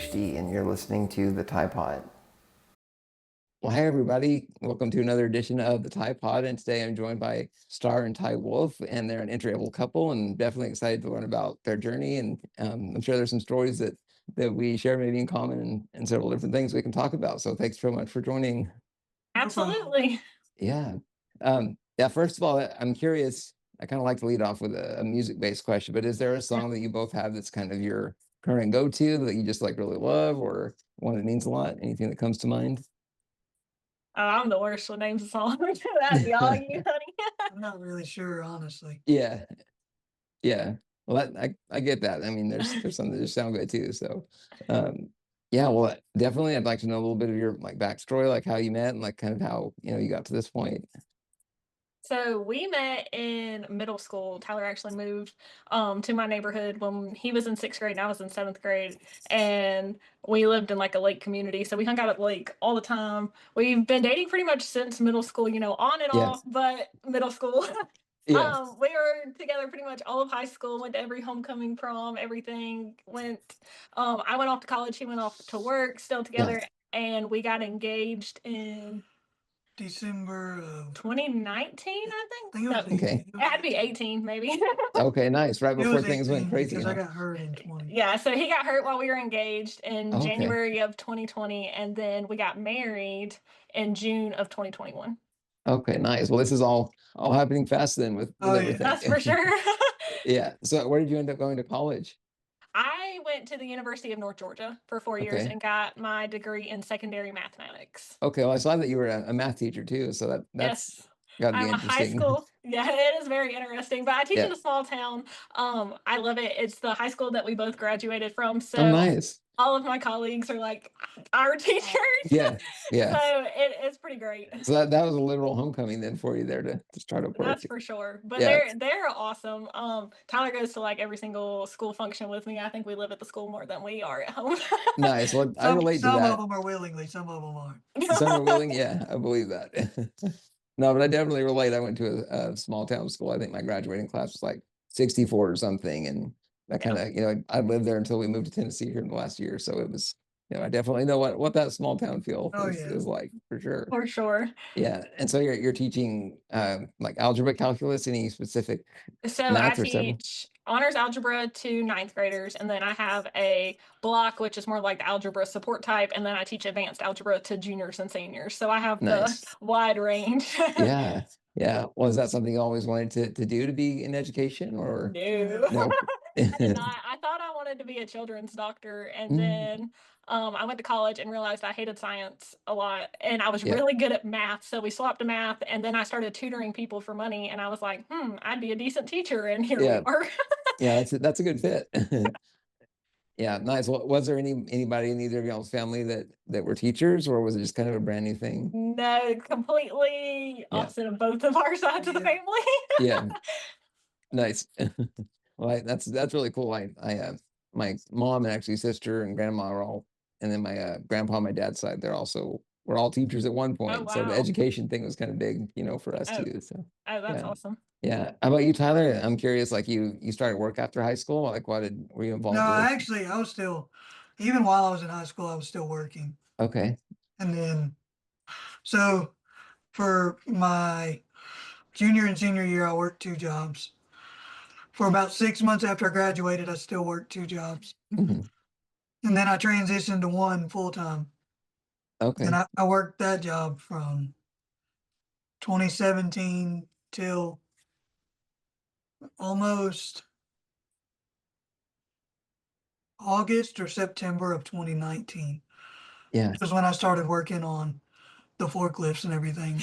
PhD, and you're listening to the TyePod. Well, hey everybody, welcome to another edition of the TyePod, and today I'm joined by Star and Ty Wolf, and they're an Interabled couple, and definitely excited to learn about their journey. And I'm sure there's some stories that we share maybe in common, and several different things we can talk about. So thanks so much for joining. Absolutely. Yeah. Yeah, first of all, I'm curious. I kind of like to lead off with a music-based question, but is there a song that you both have that's kind of your current go-to that you just like really love, or one that means a lot? Anything that comes to mind? Oh, I'm the worst with names of songs. That'd be all you, honey. I'm not really sure, honestly. Yeah. Yeah. Well, I get that. I mean, there's some that just sound good too. So, yeah. Well, definitely, I'd like to know a little bit of your like backstory, like how you met, and like kind of how you got to this point. So we met in middle school. Tyler actually moved to my neighborhood when he was in 6th grade and I was in 7th grade. And we lived in like a lake community. So we hung out at the lake all the time. We've been dating pretty much since middle school, on and Yeah. off, but middle school. Yeah. We were together pretty much all of high school, went to every homecoming, prom, everything. I went off to college, he went off to work, still together. Nice. And we got engaged in December of 2019, I think. think it was No, Okay. it had to be 18, maybe. Okay. Nice. Right It before was things went 18 crazy, because I huh? got hurt in 20. Yeah, so he got hurt while we were engaged in Okay. January of 2020, and then we got married in June of 2021. Okay. Nice. Well, this is all happening fast then with Oh, yeah. everything. That's for sure. Yeah. So, where did you end up going to college? I went to the University of North Georgia for 4 years Okay. and got my degree in secondary mathematics. Okay. Well, I saw that you were a math teacher too, so that's Yes. got to be I'm a high interesting. school. Yeah, it is very interesting. But I teach in Yeah. a small town. I love it. It's the high school that we both graduated from. Oh, So nice. all of my colleagues are like our teachers. Yeah. Yeah. So it's pretty great. So that was a literal homecoming then for you there to start up work. That's for sure. But Yeah. they're awesome. Tyler goes to like every single school function with me. I think we live at the school more than we are at home. Nice. Well, I relate to Some that. of them are willingly, some of them aren't. Some are willing. Yeah, I believe that. No, but I definitely relate. I went to a small town school. I think my graduating class was like 64 or something. And that kind of, I lived there until we moved to Tennessee here in the last year. So it was, I definitely know what that small town feel Oh, is like for sure. For sure. Yeah. And so you're teaching like algebra, calculus, any specific So I math or several? teach honors algebra to 9th graders, and then I have a block which is more like the algebra support type, and then I teach advanced algebra to juniors and seniors. So I have Nice. the wide range. Yeah. Yeah. Was that something you always wanted to do, to be in education, or No. no? I did not. I thought I wanted to be a children's doctor, and then I went to college and realized I hated science a lot, and I was Yeah. really good at math. So we swapped to math, and then I started tutoring people for money, and I was like, I'd be a decent teacher, and here Yeah. we are. Yeah, that's a good fit. Yeah, nice. Well, was there anybody in either of y'all's family that were teachers, or was it just kind of a brand new thing? No, completely Yeah. opposite of both of our sides of the Yeah. family. Yeah. Nice. Well, that's really cool. My mom and actually sister and grandma are all, and then my grandpa on my dad's side, we're all teachers at one point. So the wow. education thing was kind of big, for us Oh. too. So Oh, that's yeah. awesome. Yeah. How about you, Tyler? I'm curious, like you started work after high school. Like were you involved No, with? actually, I was still, even while I was in high school, I was still working. Okay. And then, so for my junior and senior year, I worked 2 jobs. For about 6 months after I graduated, I still worked 2 jobs. Mhm. And then I transitioned to one full time. Okay. And I worked that job from 2017 till almost August or September of 2019. Yeah. Which was when I started working on the forklifts and everything.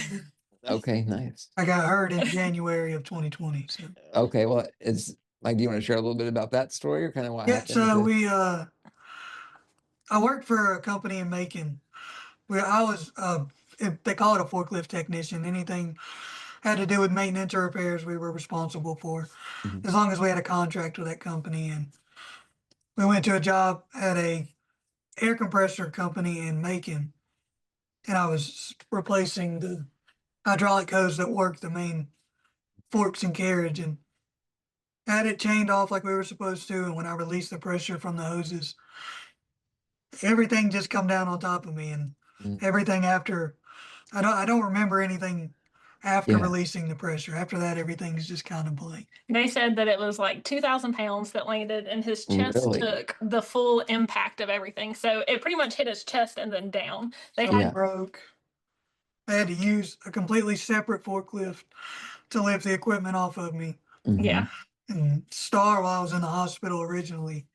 Okay. Nice. I got hurt in January of 2020. So Okay. Well, it's like, do you want to share a little bit about that story, or kind of what yeah, happened? so I worked for a company in Macon where I was they call it a forklift technician. Anything had to do with maintenance or repairs we were responsible for, Mhm. as long as we had a contract with that company. And we went to a job at a air compressor company in Macon, and I was replacing the hydraulic hose that worked the main forks and carriage, and had it chained off like we were supposed to. And when I released the pressure from the hoses, everything just come down on top of me, and Mm. everything after. I don't remember anything after Yeah. releasing the pressure. After that, everything's just kind of blank. They said that it was like 2,000 pounds that landed, and his chest Really? took the full impact of everything. So it pretty much hit his chest and then down. They Something had broke. I had to use a completely separate forklift to lift the equipment off of me. Mhm. yeah. And Star, while I was in the hospital originally,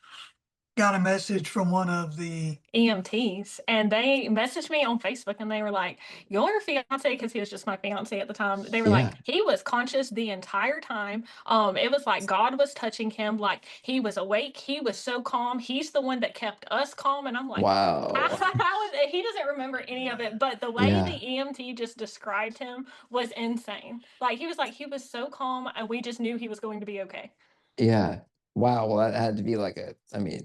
got a message from one of the EMTs, and they messaged me on Facebook, and they were like, "Your fiance," because he was just my fiance at the time. They were Yeah. like, "He was conscious the entire time. It was like God was touching him. Like he was awake. He was so calm. He's the one that kept us calm." And I'm like, Wow. he doesn't remember any of it, but the way Yeah. the EMT just described him was insane. Like he was so calm, and we just knew he was going to be okay. Yeah. Wow. Well, that had to be like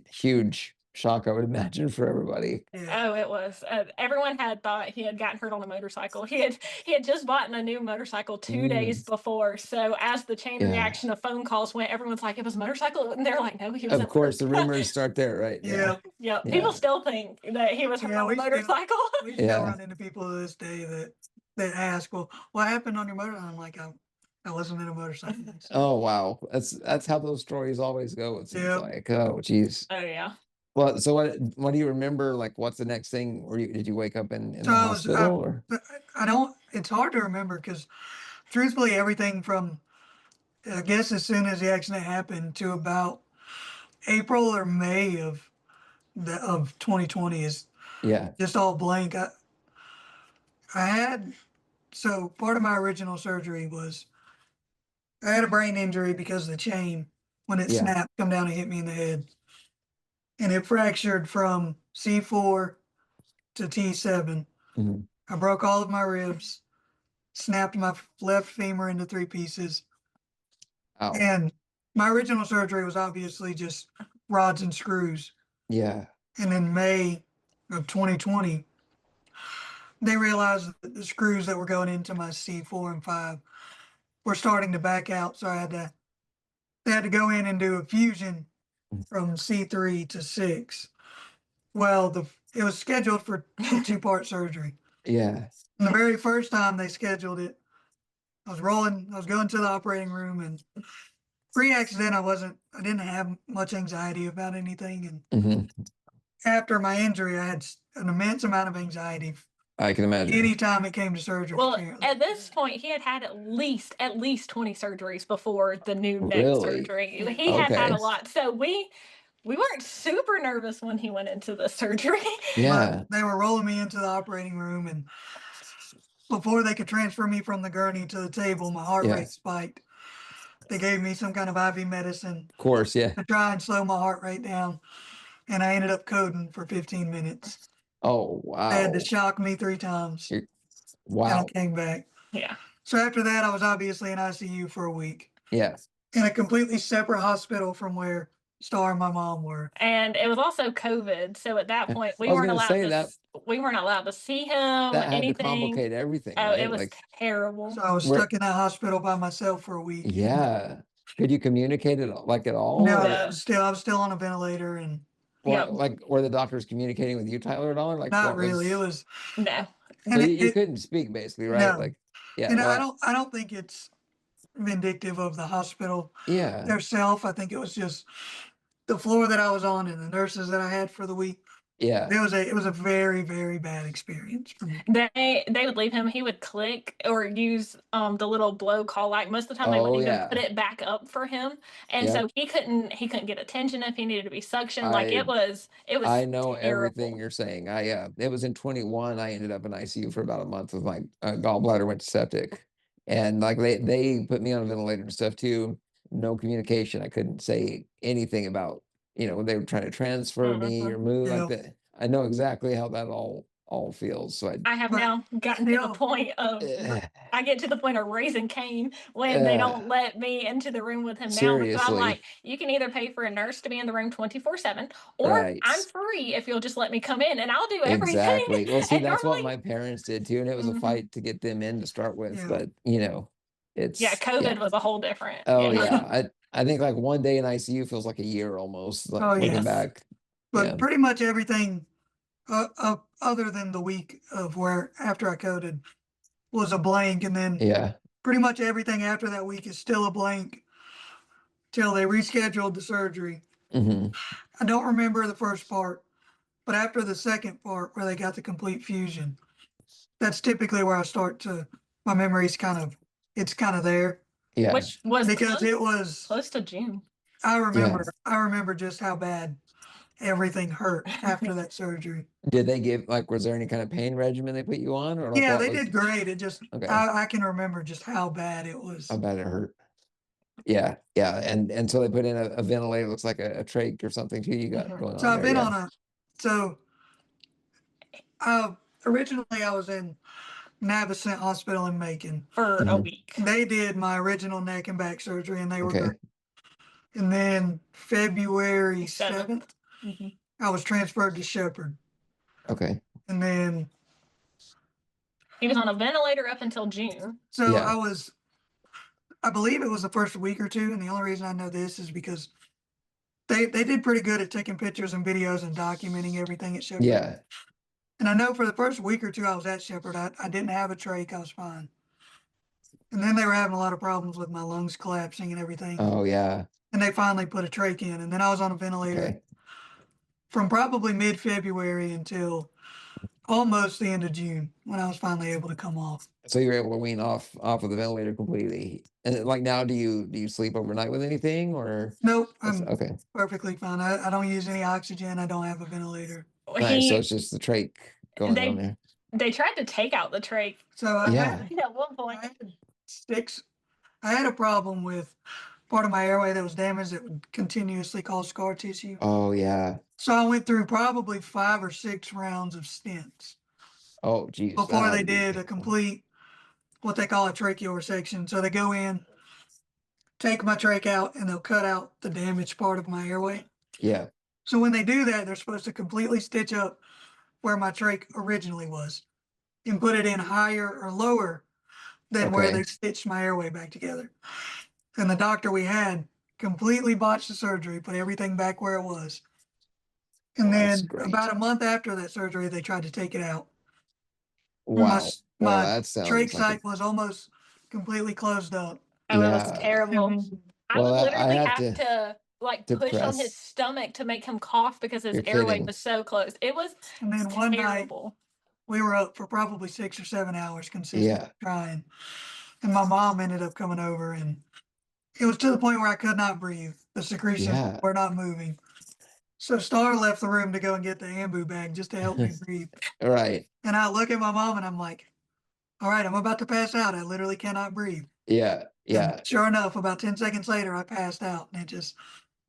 huge shock, I would imagine, for everybody. Oh, it was. Everyone had thought he had gotten hurt on a motorcycle. He had just bought a new motorcycle 2 days before. So as the chain Yeah. reaction of phone calls went, everyone's like, "It was a motorcycle," and they're like, "No, he was." Of course, the rumors start there, right? yeah. Yeah, Yeah. people still think that he was hurt Yeah, on a we still- motorcycle. We still Yeah. run into people to this day that ask, "Well, what happened on your motor?" I'm like, I wasn't in a motorcycle accident." Oh wow, that's how those stories always go. It seems Yep. like. Oh geez. Oh yeah. Well, so what do you remember? Like, what's the next thing? Did you wake up in So the I was, hospital or? I don't. It's hard to remember because, truthfully, everything from I guess as soon as the accident happened to about April or May of 2020 is Yeah. just all blank. I had so part of my original surgery was I had a brain injury because the chain, when it Yeah. snapped, come down and hit me in the head, and it fractured from C4 to T7. Mhm. I broke all of my ribs, snapped my left femur into 3 pieces, Ow. and my original surgery was obviously just rods and screws. Yeah. And in May of 2020, they realized that the screws that were going into my C4 and 5 were starting to back out. So they had to go in and do a fusion from C3 to 6. Well, it was scheduled for a 2-part surgery. Yeah. And the very first time they scheduled it, I was going to the operating room, and pre-accident, I didn't have much anxiety about anything. And Hmm. after my injury, I had an immense amount of anxiety I can imagine. anytime it came to surgery. Well, apparently. at this point, he had at least 20 surgeries before the new neck Really? surgery. He had Okay. a lot. So we weren't super nervous when he went into the surgery. Yeah. But they were rolling me into the operating room, and before they could transfer me from the gurney to the table, my heart Yeah. rate spiked. They gave me some kind of IV medicine Of course. Yeah. to try and slow my heart rate down, and I ended up coding for 15 minutes. Oh They had wow. to shock me 3 times, and I Wow. came back. Yeah. So after that, I was obviously in ICU for a week Yeah. in a completely separate hospital from where Star and my mom were. And it was also COVID. So at that point, we I was weren't gonna allowed say to that we weren't allowed to see him, that had to anything. complicate everything, Oh, right? it was Like, terrible. So I was Where- stuck in that hospital by myself for a week. yeah. Could you communicate it like at all? No, or- No. I was still on a ventilator, and Yep. Like, were the doctors communicating with you, Tyler, at all? Or, like, not what really. It was, No. So and you couldn't speak, basically, right? No. Like, yeah. and Well, I don't think it's vindictive of the hospital yeah. themselves. I think it was just the floor that I was on and the nurses that I had for the week. Yeah. It was a very, very bad experience for me. They would leave him. He would click or use the little blow call light. Most of the time they Oh, wouldn't yeah. even put it back up for him, and Yep. so he couldn't get attention if he needed to be suctioned. Like I- it was I know terrible. everything you're saying. It was in 21. I ended up in ICU for about a month with my gallbladder went septic, and like they put me on a ventilator and stuff too. No communication. I couldn't say anything about when they were trying to transfer me or move like Yeah. that. I know exactly how that all feels. So I have But now gotten to the still- point of I get to the point of raising Cain when they don't let me into the room with him now, because I'm Seriously. like, you can either pay for a nurse to be in the room 24/7, or Right. I'm free if you'll just let me come in and I'll do everything. Exactly. Well, see, And that's what normally- my parents did too, and it was a Mhm. fight to get them in to start with. Yeah. But it's Yeah, COVID was a whole different. Oh yeah, I think like one day in ICU feels like a year almost. Like Oh, looking yes. back, But yeah. pretty much everything other than the week of where after I coded was a blank, and then Yeah. pretty much everything after that week is still a blank till they rescheduled the surgery. Hmm. I don't remember the first part, but after the second part where they got the complete fusion, that's typically where I start to my memory's it's kind of there Yeah. Which was because close, it was. close to June. I remember just how bad everything hurt after that surgery. Did they give like, was there any kind of pain regimen they put you on, or like Yeah, what they was did great. It just okay? I can remember just how bad it was. How bad it hurt? Yeah, yeah, and so they put in a ventilator, looks like a trach or something too. You got Mhm. going So on I've there, been yeah. on a so originally I was in Navicent Hospital in Macon. For a Mhm. week. They did my original neck and back surgery, and they were Okay. great. And then February 7th, Mhm. I was transferred to Shepherd. Okay. And then He was on a ventilator up until June. so Yeah. I believe it was the first week or two, and the only reason I know this is because they did pretty good at taking pictures and videos and documenting everything at Shepherd. Yeah. And I know for the first week or two I was at Shepherd, I didn't have a trach, I was fine. And then they were having a lot of problems with my lungs collapsing and everything. Oh yeah. And they finally put a trach in, and then I was on a ventilator Okay. from probably mid-February until almost the end of June when I was finally able to come off. So you're able to wean off of the ventilator completely. And like now, do you sleep overnight with anything, or Nope, that's I'm okay? perfectly fine. I don't use any oxygen. I don't have a ventilator. Nice. So He it's just the trach going on there. they tried to take out the trach So Yeah. at one point. I had sticks. I had a problem with part of my airway that was damaged that would continuously cause scar tissue. Oh yeah. So I went through probably 5 or 6 rounds of stents Oh geez. that before had they to be did a painful. complete, what they call a tracheal resection. So they go in, take my trach out, and they'll cut out the damaged part of my airway. Yeah. So when they do that, they're supposed to completely stitch up where my trach originally was and put it in higher or lower than where Okay. they stitched my airway back together. And the doctor we had completely botched the surgery, put everything back where it was. And Oh, that's then great. about a month after that surgery, they tried to take it out. Wow. Well, My that trach sounds like site was almost completely closed up. Oh, it was yeah. terrible. And I Well, would I literally have have to like to push on his press. stomach to make him cough because his You're airway kidding. was so close. It was then one night terrible. we were up for probably 6 or 7 hours consistently Yeah. trying. And my mom ended up coming over, and it was to the point where I could not breathe. The secretions Yeah. were not moving. So Star left the room to go and get the ambu bag just to help me breathe. All right. And I look at my mom and I'm like, all right, I'm about to pass out. I literally cannot breathe. Yeah. Yeah. And sure enough, about 10 seconds later, I passed out, and it just,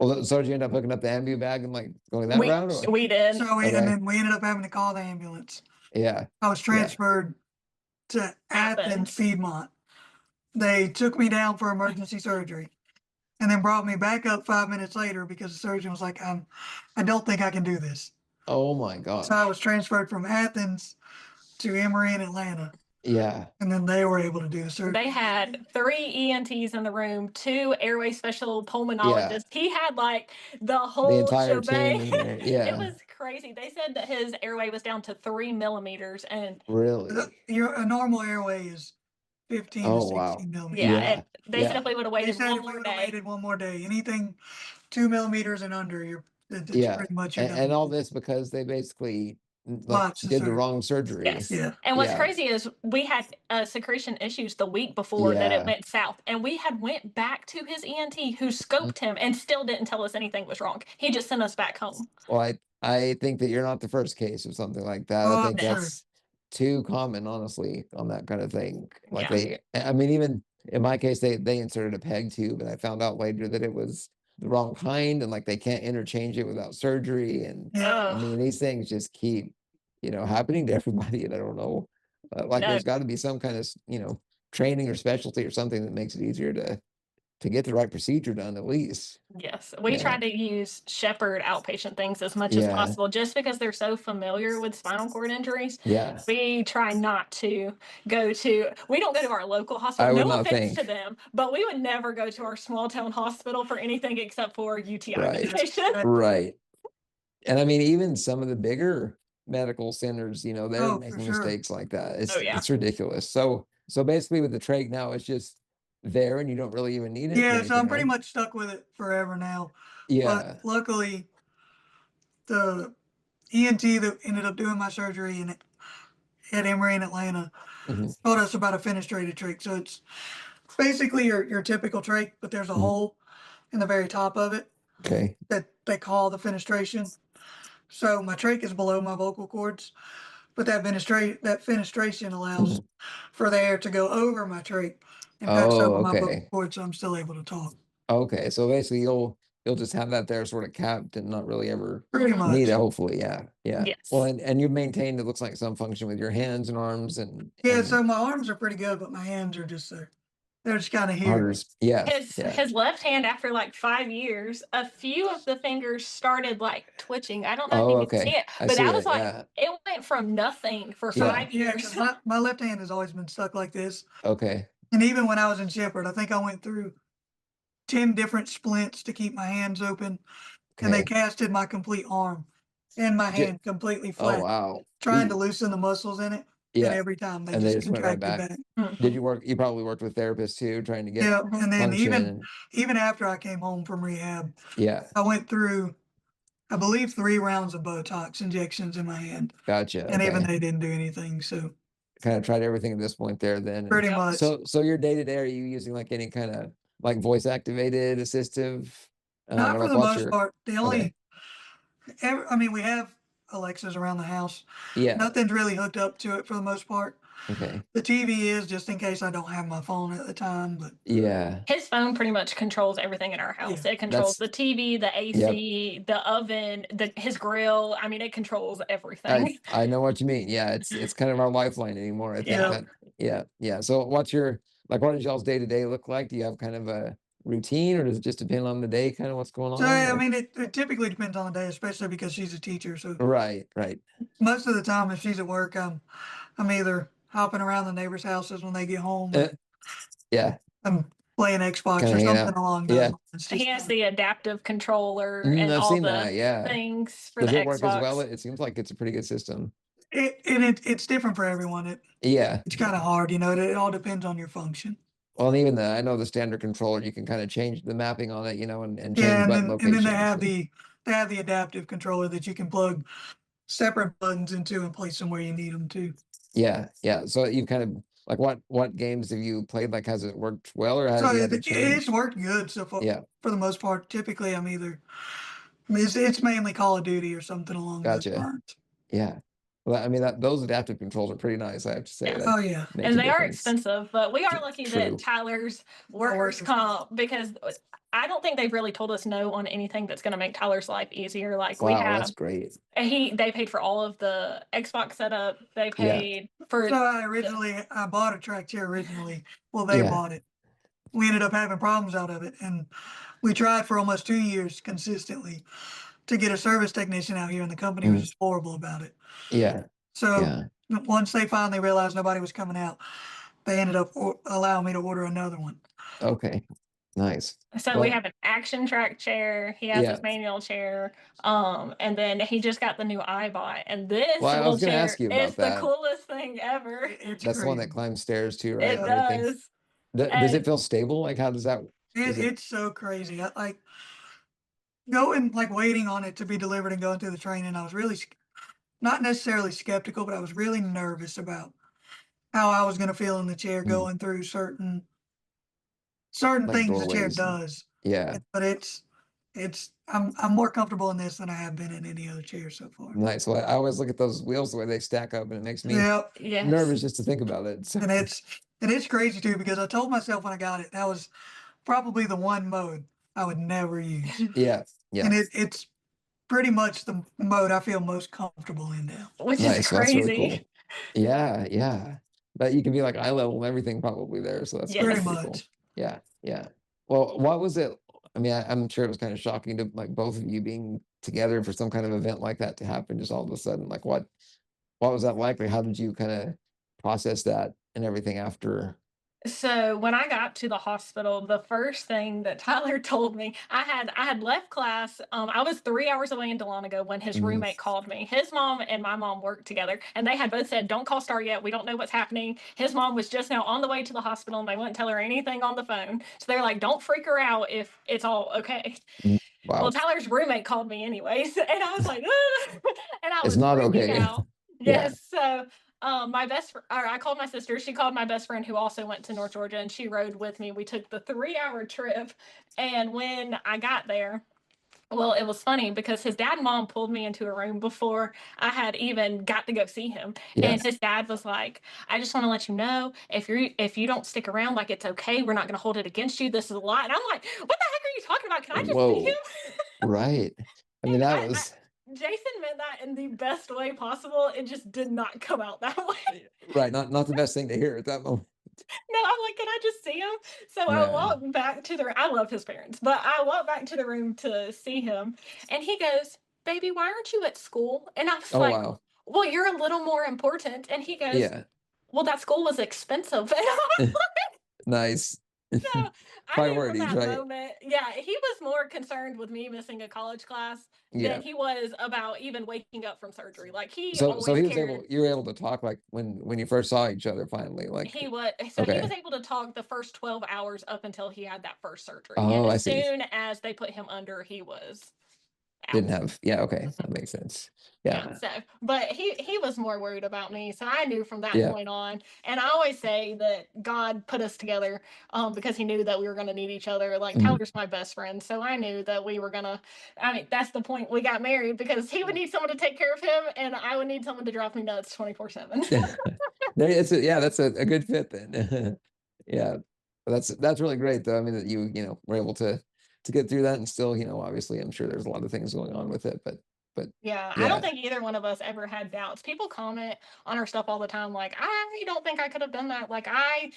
Well, so did you end up hooking up the ambu bag and like going that route, or? We did. so Okay. and then we ended up having to call the ambulance. Yeah. I was transferred to Athens, Athens. Piedmont. They took me down for emergency surgery and then brought me back up 5 minutes later because the surgeon was like, I don't think I can do this. Oh my gosh. So I was transferred from Athens to Emory in Atlanta, Yeah. and then they were able to do the surgery. They had 3 ENTs in the room, 2 airway special pulmonologists. He had like the whole entire team shebang. in there, yeah. It was crazy. They said that his airway was down to 3 millimeters, and Really? A normal airway is 15 to Oh 16 wow. millimeters. yeah, Yeah. they said Yeah. if we would have They waited said one if we more would have day. waited one more day, anything 2 millimeters and under, it's Yeah. pretty much you're And done. all this because they basically like Lots of did the surgery. wrong surgery. Yes. Yeah. And what's Yeah. crazy is we had secretion issues the week before that Yeah. it went south, and we had went back to his ENT who scoped him and still didn't tell us anything was wrong. He just sent us back home. Well, I think that you're not the first case of something like that. Oh, I I'm think sure. that's too common, honestly, on that kind of thing. Like Yeah. I mean, even in my case, they inserted a peg tube, and I found out later that it was the wrong kind, and like they can't interchange it without surgery. And Yeah. I mean, these things just keep, happening to everybody, and I don't know. Like No. there's got to be some kind of, training or specialty or something that makes it easier to get the right procedure done at least. Yes, we Yeah. tried to use Shepherd outpatient things as much as Yeah. possible, just because they're so familiar with spinal cord injuries. Yeah. We try not to go to. We don't go to our local hospital. I would No not offense to think. them, but we would never go to our small town hospital for anything except for UTI Right. medication. Right. And I mean, even some of the bigger medical centers, you know, they're Oh, for making sure. mistakes like that. It's Oh, yeah. it's ridiculous. So basically with the trach now, it's just there and you don't really even need it or Yeah, so anything, I'm pretty right? much stuck with it forever now. Yeah. But luckily, the ENT that ended up doing my surgery at Emory in Atlanta Mhm. told us about a fenestrated trach. So it's basically your typical trach, but there's a Mhm. hole in the very top of it Okay. that they call the fenestration. So my trach is below my vocal cords, but that fenestration allows Mhm. for the air to go over my trach and pass Oh, over my vocal okay. cords, so I'm still able to talk. Okay. So basically you'll just have that there sort of capped and not really ever Pretty Mhm. much. need it, hopefully. Yeah. Yeah. Well, Yes. and you've maintained, it looks like, some function with your hands and arms and Yeah, so my arms are pretty good, but my hands are just they're just kind of here. harder. Yeah. His Yeah. his left hand, after like 5 years, a few of the fingers started like twitching. I don't know if Oh, you can see okay. it, I but see that was it. like Yeah. it went from nothing for Yeah. 5 years. Yeah, 'cause my left hand has always been stuck like this. Okay. And even when I was in Shepherd, I think I went through 10 different splints to keep my hands open, and they Okay. casted my complete arm and my Ju- hand completely Oh, flat, wow. trying to Ooh. loosen the muscles in it. And Yeah. every time they And they just just went right contracted back. back. Did Mhm. you probably worked with therapists too, trying to get Yeah, and then function even and even after I came home from rehab, yeah. I went through, I believe, 3 rounds of Botox injections in my hand, Gotcha. and even Okay. they didn't do anything. So Kind of tried everything at this point there then. And pretty Yep. much, so your day to day, are you using like any kind of like voice activated assistive? not Or for like the what's most your part. The okay. only, I mean, we have Alexas around the house. Yeah. Nothing's really hooked up to it for the most part. Okay. The TV is just in case I don't have my phone at the time, but Yeah. His phone pretty much controls everything in our house. Yeah, It controls That's the TV, the yep. AC, the oven, his grill. I mean, it controls I everything. I know what you mean. Yeah, it's kind of our lifeline anymore. I think Yeah. yeah. that yeah. So what's your like what does y'all's day to day look like? Do you have kind of a routine or does it just depend on the day, kind of what's going So on? I Like mean, it typically depends on the day, especially because she's a teacher. So right. most of the time, if she's at work, I'm either hopping around the neighbors' houses when they get home, or Uh, yeah, I'm playing Xbox kind or of hanging something out. along those Yeah. lines. He Just has the adaptive controller and I've all seen the that. Yeah. things for Does the it work as well? Xbox. It seems like it's a pretty good system. it's different for everyone. Yeah. It's kind of hard, it all depends on your function. Well, and even I know the standard controller, you can kind of change the mapping on it, and Yeah, change button and then locations. they have the adaptive controller that you can plug separate buttons into and place them where you need them to. Yeah. So you kind of like what games have you played? Like, has it worked well or So have you had to it's change? worked good so far. Yeah. For the most part, typically it's mainly Call of Duty or something along those Gotcha. lines. Yeah. Well, I mean, those adaptive controls are pretty nice, I have to say. Yes. That Oh yeah, makes And a they are difference. expensive, but we are lucky True. that Tyler's Workers' workers comp, because I don't think they've really told us no on anything that's going to make Tyler's life easier. Like we Wow, that's have, great. they paid for all of the Xbox setup. They Yeah. paid for so I bought a track chair originally. Well, they Yeah. bought it. We ended up having problems out of it, and we tried for almost 2 years consistently to get a service technician out here, and the company was Mm. just horrible about it. Yeah. So Yeah. once they finally realized nobody was coming out, they ended up allowing me to order another one. Okay. Nice. So we Well, have an action track chair. He has yeah. his manual chair. And then he just got the new iBot. And this Well, I little was gonna chair ask you is about the that. coolest thing ever. It's That's the one that crazy. climbs stairs too, right? It And Yeah. everything. does. Does And it feel stable? Like, how does that? Is it It's so crazy. I like going like waiting on it to be delivered and going through the training. I was really not necessarily skeptical, but I was really nervous about how I was going to feel in the chair mm, going through certain like things the chair doorways? does. Yeah. But I'm more comfortable in this than I have been in any other chair so far. Nice. Well, I always look at those wheels the way they stack up, and it makes me Yeah, yes. nervous just to think about it. So, and it's crazy too because I told myself when I got it that was probably the one mode I would never use, yeah. and Yeah. it's pretty much the mode I feel most comfortable in now. Which is Nice. Well, that's really crazy. cool. Yeah. But you can be like eye level and everything probably there. So that's Yes. Pretty pretty cool. much. Yeah. Well, what was it? I mean, I'm sure it was kind of shocking to like both of you being together for some kind of event like that to happen just all of a sudden. Like, what was that like? Like, how did you kind of process that and everything after? So when I got to the hospital, the first thing that Tyler told me, I had left class. I was 3 hours away in Delanago when his Mhm. roommate called me. His mom and my mom worked together, and they had both said, "Don't call Star yet. We don't know what's happening." His mom was just now on the way to the hospital, and they wouldn't tell her anything on the phone. So they're like, "Don't freak her out if it's all okay." Well, Wow. Tyler's roommate called me anyways, and I was like, "Ugh," and I It's was not freaking okay. out. Yeah. Yes, so my or I called my sister. She called my best friend who also went to North Georgia, and she rode with me. We took the 3 hour trip, and when I got there, well, it was funny because his dad and mom pulled me into a room before I had even got to go see him. Yeah. And his dad was like, "I just want to let you know if you don't stick around, like it's okay. We're not going to hold it against you. This is a lot." And I'm like, "What the heck are you talking about? Can I just see him?" Whoa. Right. I mean, And that was Jason meant that in the best way possible. It just did not come out that way. right. Not the best thing to hear at that moment. No, I'm like, "Can I just see him?" So I Yeah. walked back to the I love his parents, but I walked back to the room to see him, and he goes, "Baby, why aren't you at school?" And I was Oh, like, wow. "Well, you're a little more important." And he goes, Yeah. "Well, that school was expensive." And I was Nice. so I knew from Priorities, that right? moment, yeah, he was more concerned with me missing a college class Yeah. than he was about even waking up from surgery. Like he So always he was cared. able, you were able to talk like when you first saw each other finally, like, He was okay. able to talk the first 12 hours up until he had that first surgery. And Oh, I as see. soon as they put him under, he was Didn't out. have, yeah, okay. That makes sense. Yeah. Yeah. So, but he was more worried about me. So I knew from that Yeah. point on. And I always say that God put us together because he knew that we were going to need each other. Like Mhm. Tyler's my best friend. So I knew that we were going to, I mean, that's the point we got married because he would need someone to take care of him and I would need someone to drop me nuts 24/7. Yeah, that's a good fit then. Yeah. That's really great though. I mean that you were able to get through that and still, obviously I'm sure there's a lot of things going on with it, but Yeah, I don't yeah, think either one of us ever had doubts. People comment on our stuff all the time, like, "I don't think I could have done that. Like, I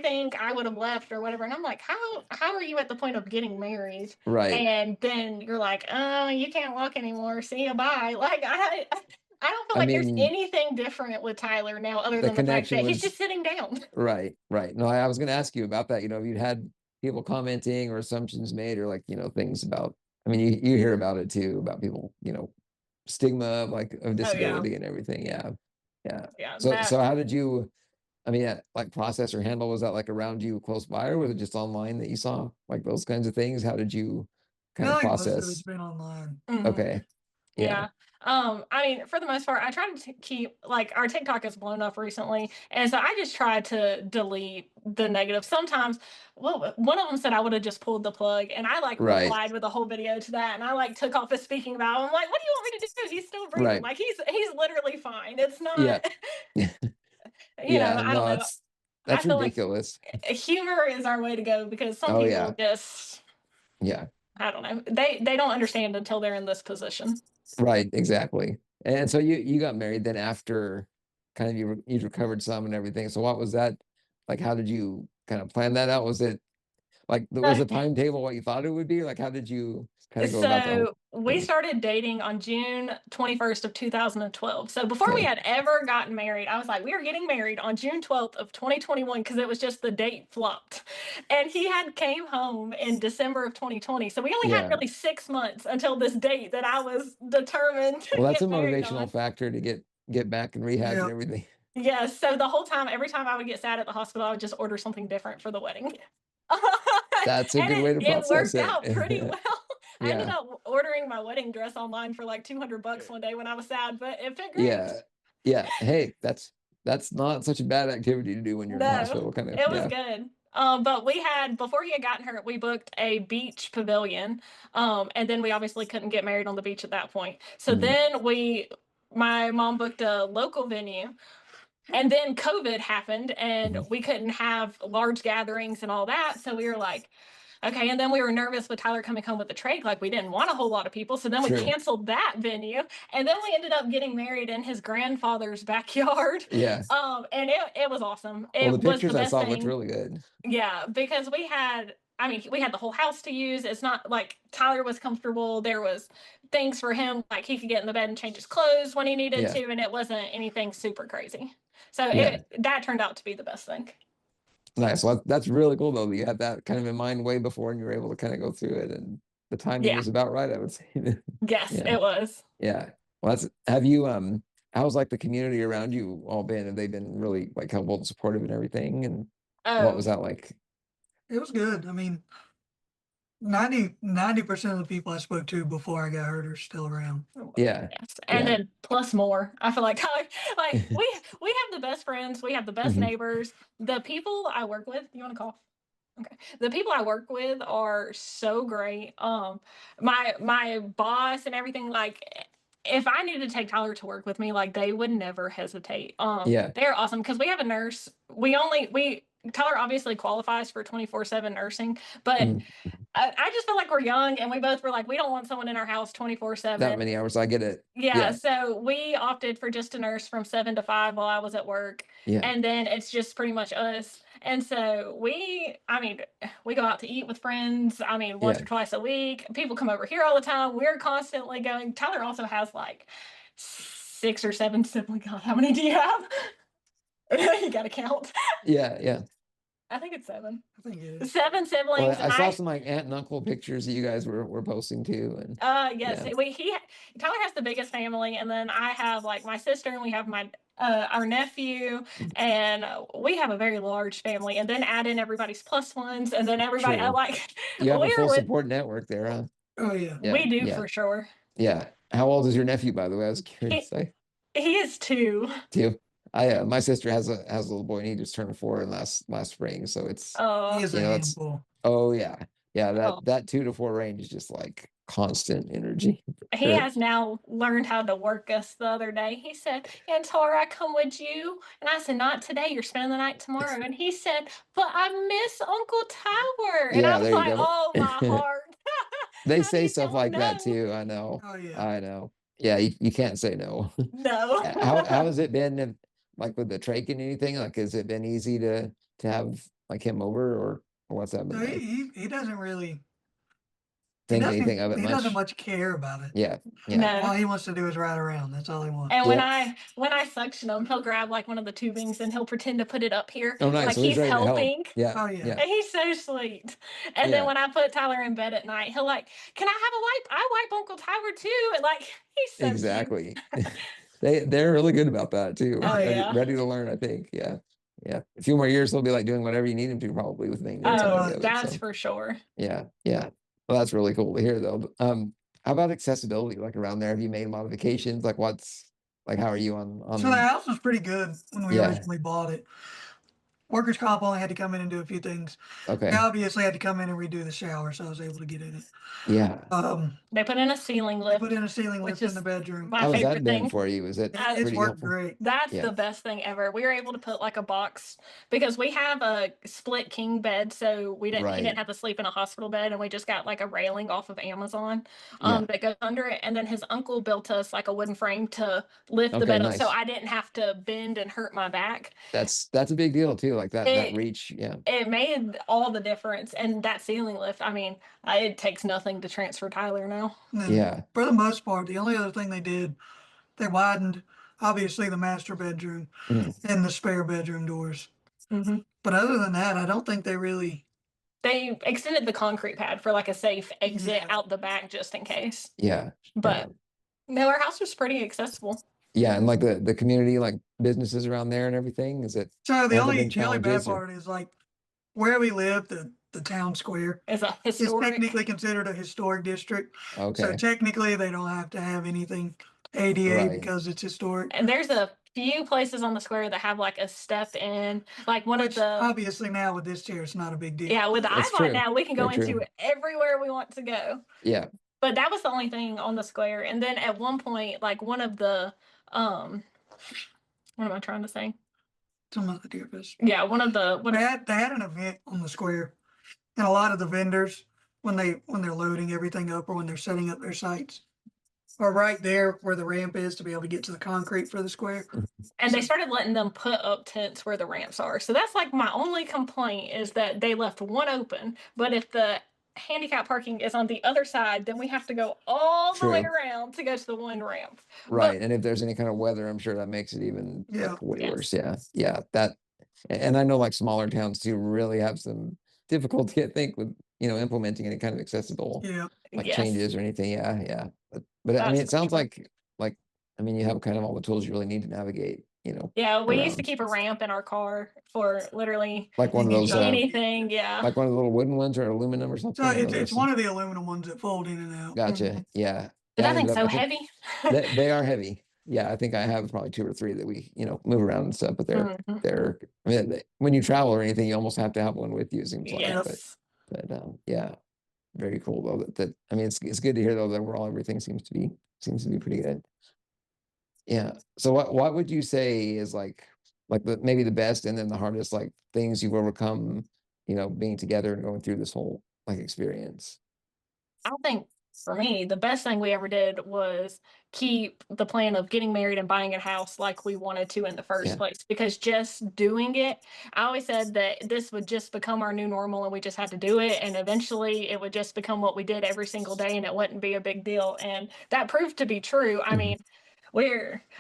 think I would have left or whatever." And I'm like, how are you at the point of getting married? right. And then you're like, "Oh, you can't walk anymore. See you, bye." Like, I don't feel I like there's mean, anything different with Tyler now, other the than the fact connection that he's was just sitting down. right, right. No, I was gonna ask you about that. If you'd had people commenting or assumptions made or like, things about, I mean, you hear about it too, about people, stigma of like of Oh yeah, disability and everything. Yeah. Yeah. yeah. So how did you, I mean, yeah, like process or handle, was that like around you close by, or was it just online that you saw like those kinds of things? How did you kind of I think most of it's process? been online. Mhm. Okay. Yeah. Yeah. I mean, for the most part, I try to keep like our TikTok has blown up recently, and so I just try to delete the negative. Sometimes, well, one of them said I would have just pulled the plug, and I like Right. replied with a whole video to that, and I like took off his speaking about. I'm like, "What do you want me to do? He's still breathing. Right. Like he's literally fine. It's Yeah. not, Yeah. I don't No, know. I that's feel like ridiculous. humor is our way to go because some Oh people yeah. just, Yeah. I don't know, they don't understand until they're in this position. Right. Exactly. And so you got married then after kind of you recovered some and everything. So what was that like? How did you kind of plan that out? Was it like was the timetable what you thought it would be? Like how did you kind of go about the whole So we thing? started dating on June 21st of 2012. So before we Okay. had ever gotten married, I was like, we are getting married on June 12th of 2021 because it was just the date flopped. And he had came home in December of 2020. So we only had Yeah. really 6 months until this date that I was determined to Well, that's a get married motivational on. factor to get back in rehab and Yeah. everything. Yes. So the whole time, every time I would get sad at the hospital, I would just order something different for the wedding. That's a And good way to it process worked it. out pretty well. I ended Yeah. up ordering my wedding dress online for like $200 one day when I was sad, but it fit great. Yeah. Yeah. Hey, that's not such a bad activity to do when you're in the No, hospital, kind of. it was Yeah. good. But we had before he had gotten hurt, we booked a beach pavilion. And then we obviously couldn't get married on the beach at that point. So Mhm. then my mom booked a local venue. And then COVID happened and Mhm. we couldn't have large gatherings and all that. So we were like, okay. And then we were nervous with Tyler coming home with the trach. Like we didn't want a whole lot of people. So then we True. canceled that venue. And then we ended up getting married in his grandfather's backyard. Yeah. And it was awesome. Well, the It was the pictures I best saw looked thing. really good. Yeah, because we had the whole house to use. It's not like Tyler was comfortable. There was things for him, like he could get in the bed and change his clothes when he needed Yeah. to, and it wasn't anything super crazy. So Yeah. that turned out to be the best thing. Nice. Well, that's really cool though, that you had that kind of in mind way before and you were able to kind of go through it, and the timing Yeah. was about right, I would say. Yes, Yeah. it was. Yeah. Well, have you, how's like the community around you all been? Have they been really like helpful and supportive and everything? And what was Oh, that like? It was good. I mean, 90% of the people I spoke to before I got hurt are still around. Yeah. yes. And Yeah. then plus more. I feel like like we have the best friends, we have the best Mhm. neighbors. The people I work with, you want to cough? Okay. The people I work with are so great. My boss and everything, like if I needed to take Tyler to work with me, like they would never hesitate. Yeah. They're awesome because we have a nurse. We Tyler obviously qualifies for 24/7 nursing, but Mhm. I just feel like we're young and we both were like, we don't want someone in our house 24/7. That many hours. I get it. Yeah, Yeah. so we opted for just a nurse from 7 to 5 while I was at work. Yeah. And then it's just pretty much us. And so I mean, we go out to eat with friends. I mean, once Yeah. or twice a week. People come over here all the time. We're constantly going. Tyler also has like 6 or 7 siblings. God, how many do you have? You got to count. Yeah. Yeah. I think it's 7. I think it is. 7 siblings. Well, I and saw some like aunt and uncle pictures that you guys were posting too. And Yes, yeah. Tyler has the biggest family, and then I have like my sister, and we have my our nephew, and we have a very large family. And then add in everybody's plus ones, and then everybody. I True. like You have a full we're with support network there, huh? Oh yeah. Yeah. we do Yeah. for sure. Yeah. How old is your nephew, by the way? I was curious. He is 2. Too. My sister has a little boy, and he just turned 4 in last spring. So it's He Oh, is you a know it's handful. oh yeah. Yeah, oh. that 2 to 4 range is just like constant energy. for He sure. has now learned how to work us the other day. He said, "And Tara, I come with you." And I said, "Not today. You're spending the night tomorrow." And he said, "But I miss Uncle Tyler." And I Yeah, was there you like, go. "Oh, my heart." They How do say you stuff tell him like that no? too. I know. Oh yeah. I know. Yeah, you can't say no. No. How has it been like with the trach and anything? Like, has it been easy to have like him over, or what's that been So like? he doesn't really Think anything of it he doesn't much? much care about it. Yeah. Yeah. No. All he wants to do is ride around. That's all he wants. And Yeah. when I suction him, he'll grab like one of the tubings and he'll pretend to put it up here, Oh, nice. like So he's he's ready to help. helping. Yeah. Oh yeah. Yeah. And he's so sweet. And then Yeah. when I put Tyler in bed at night, he'll like, "Can I have a wipe? I wipe Uncle Tyler too." And like he's so cute. Exactly. They're really good about that too. Oh Ready, yeah. ready to learn, I think. Yeah. Yeah. A few more years, they'll be like doing whatever you need them to, probably with maintenance and Oh, any of it. that's So for sure. yeah. Yeah. Well, that's really cool to hear though. How about accessibility like around there? Have you made modifications? Like how are you So the house was pretty good when we Yeah. originally bought it. Workers' comp only had to come in and do a few things. They Okay. obviously had to come in and redo the shower, so I was able to get in it. Yeah. They put in a ceiling They lift. put in a ceiling which lift in is the bedroom. my How has that favorite been thing. for you? Is it It's It's pretty worked helpful? great. That's Yeah. the best thing ever. We were able to put like a box because we have a split king bed, so he Right. didn't have to sleep in a hospital bed, and we just got like a railing off of Amazon Yeah. that goes under it. And then his uncle built us like a wooden frame to lift the Okay, bed up, so nice. I didn't have to bend and hurt my back. That's a big deal too. Like that It reach. Yeah. it made all the difference. And that ceiling lift, I mean, it takes nothing to transfer Tyler now. And then Yeah. for the most part, the only other thing they did, they widened obviously the master bedroom Mhm. and the spare bedroom doors. hmm But other than that, I don't think they really. They extended the concrete pad for like a safe exit Yeah. out the back just in case. Yeah. But no, our house was pretty accessible. Yeah. And like the community, like businesses around there and everything. Is it So have the there only been the only bad challenges or part is like where we live, the town square It's a is historic. technically considered a historic district. So okay. technically they don't have to have anything ADA Right. because it's historic. And there's a few places on the square that have like a step in, like one Which of the obviously now with this chair, it's not a big deal. yeah, with the That's iPod true. now we can go Very true. into everywhere we want to go. Yeah. But that was the only thing on the square. And then at one point, like one of the what am I trying to say? Some of the dearest. Yeah, one of the They had an event on the square, and a lot of the vendors when they're loading everything up or when they're setting up their sites are right there where the ramp is to be able to get to the concrete for the square. and they started letting them put up tents where the ramps are. So that's like my only complaint is that they left one open. But if the handicap parking is on the other side, then we have to go all the way True. around to go to the one ramp. Right. And if there's any kind of weather, I'm sure that makes it even Yeah. like way Yes. worse. Yeah. Yeah. That And I know like smaller towns too really have some difficulty, I think, with, implementing any kind of accessible Yeah. like Yes, changes or anything. Yeah, yeah. But I mean, that's it for sounds sure. like I mean, you have kind of all the tools you really need to navigate, Yeah, we used to around. keep a ramp in our car for literally Like one of those, anything. Yeah. like one of the little wooden ones or aluminum or So something. it's one of the aluminum ones that fold in and out. Gotcha. Yeah. But Yeah. that thing's so I think heavy. they are heavy. Yeah. I think I have probably 2 or 3 that we, move around and stuff, but Mhm. I mean, when you travel or anything, you almost have to have one with you, it seems like, Yes. but yeah, very cool though. I mean, it's good to hear though that overall everything seems to be pretty good. Yeah. So what would you say is like maybe the best and then the hardest like things you've overcome, being together and going through this whole like experience? I think for me, the best thing we ever did was keep the plan of getting married and buying a house like we wanted to in the first Yeah. place. Because just doing it, I always said that this would just become our new normal and we just had to do it. And eventually it would just become what we did every single day and it wouldn't be a big deal. And that proved to be true. I Mhm. mean,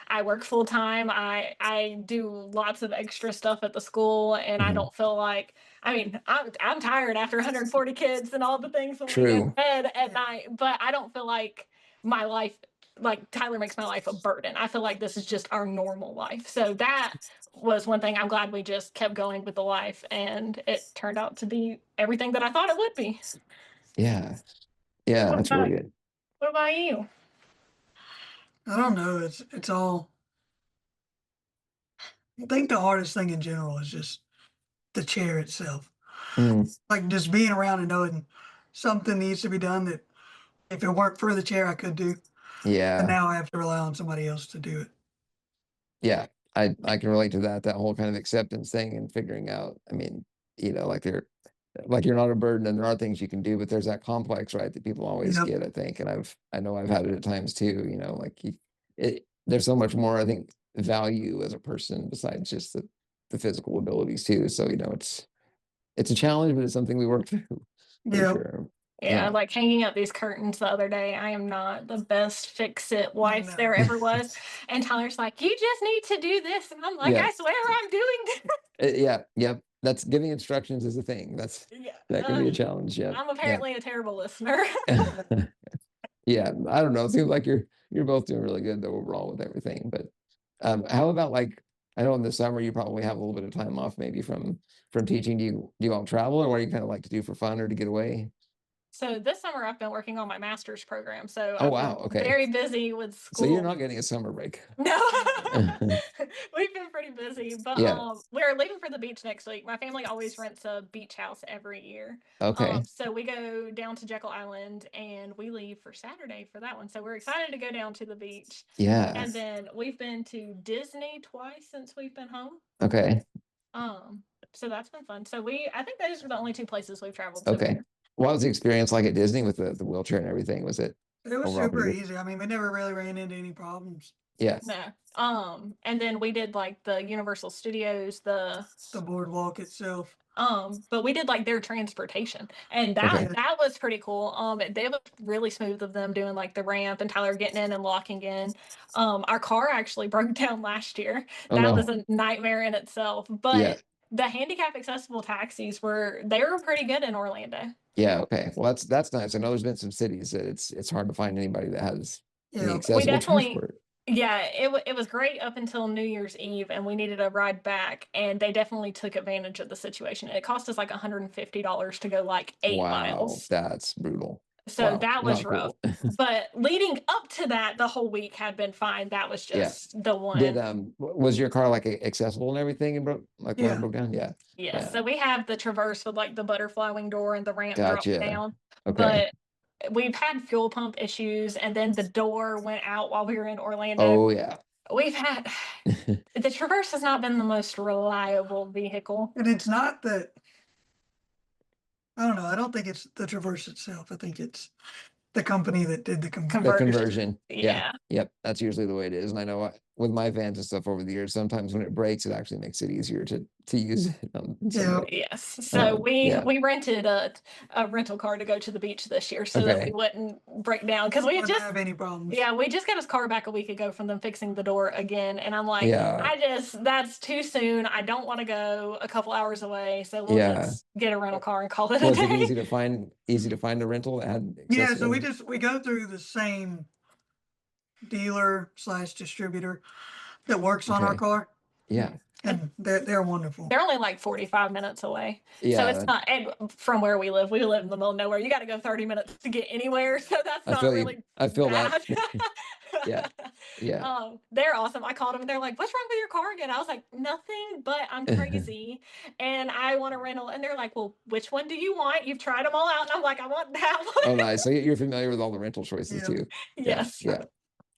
I work full time. I do lots of extra stuff at the school, and I Mhm. don't feel like. I mean, I'm tired after 140 kids and all the things when we go to True. bed at night, but I don't feel like my life, like Tyler makes my life a burden. I feel like this is just our normal life. So that was one thing. I'm glad we just kept going with the life, and it turned out to be everything that I thought it would be. Yeah. Yeah. What That's about really good. what about you? I don't know. It's all. I think the hardest thing in general is just the chair itself. Mm, Like just being around and knowing something needs to be done that if it weren't for the chair I could do, but yeah. now I have to rely on somebody else to do it. Yeah. I can relate to that whole kind of acceptance thing and figuring out, I mean, like you're not a burden and there are things you can do, but there's that complex, right, that people always Yep. get, I think. And I know I've had it at times too, like there's so much more, I think, value as a person besides just the physical abilities too. So, it's a challenge, but it's something we work through for Yep. sure. Yeah, Yeah. like hanging up these curtains the other day. I am not the best fix-it wife No. there ever was. And Tyler's like, you just need to do this. And I'm like, Yeah. I swear I'm doing this. Yeah. Yep. That's giving instructions is a thing. Yeah. That can be a challenge. Yeah. I'm Yeah. apparently a terrible listener. Yeah, I don't know. It seems like you're both doing really good though overall with everything. But how about like I know in the summer you probably have a little bit of time off maybe from teaching. Do you all travel or what do you kind of like to do for fun or to get away? So this summer I've been working on my master's program. So Oh I've wow, been okay. very busy with So you're school. not getting a summer break. No, we've been pretty busy, but Yeah. we're leaving for the beach next week. My family always rents a beach house every year. Okay. So we go down to Jekyll Island and we leave for Saturday for that one. So we're excited to go down to the beach. Yeah. And then we've been to Disney twice since we've been home. Okay. So that's been fun. So I think those are the only 2 places we've traveled so Okay. far. What was the experience like at Disney with the wheelchair and everything? Was it It was overall super pretty good? easy. I mean, we never really ran into any problems. Yeah. No. And then we did like the Universal Studios, The boardwalk itself. but we did like their transportation and Okay. that was pretty cool. They was really smooth of them doing like the ramp and Tyler getting in and locking in. Our car actually broke down last year. Oh That no. was a nightmare in itself, but Yeah. the handicap accessible taxis were pretty good in Orlando. Yeah, okay. Well, that's nice. I know there's been some cities that it's hard to find anybody that has any Yeah. We accessible definitely transport. Yeah, it was great up until New Year's Eve, and we needed a ride back, and they definitely took advantage of the situation. It cost us like $150 to go like 8 Wow, miles. that's brutal. So Wow, that was not rough. cool. But leading up to that, the whole week had been fine. That was Yeah. just the one. Did was your car like accessible and everything and broke like when it Yeah. broke down? Yeah. Yes. Yeah. So we have the Traverse with like the butterfly wing door and the ramp drops Gotcha. down. Okay. But we've had fuel pump issues, and then the door went out while we were in Orlando. Oh yeah. We've had the Traverse has not been the most reliable vehicle. And it's not that, I don't know. I don't think it's the Traverse itself. I think it's the company that did the The conversion. conversion. Yeah. Yeah. Yep. That's usually the way it is. And I know with my vans and stuff over the years, sometimes when it breaks, it actually makes it easier to use it in some Yeah. way. Yes. So Yeah. we rented a rental car to go to the beach this year so that Okay. we wouldn't break down because we had Wouldn't just have any problems. yeah, we just got his car back a week ago from them fixing the door again. And I'm like, Yeah. that's too soon. I don't want to go a couple hours away. So we'll Yeah. just get a rental car and call it a Was it day. easy to find a rental that had Yeah, so accessible? we go through the same dealer / distributor that works on our Okay. car, Yeah. and they're wonderful. They're only like 45 minutes away. So Yeah. it's not, and from where we live in the middle of nowhere. You got to go 30 minutes to get anywhere. So that's I not feel you. really I feel that. bad. Yeah. Yeah. They're awesome. I called them and they're like, "What's wrong with your car again?" I was like, "Nothing, but I'm crazy and I want a rental." And they're like, "Well, which one do you want? You've tried them all out." And I'm like, "I want that Oh, one." nice. So you're familiar with all the rental choices Yeah. too. Yes. Yeah.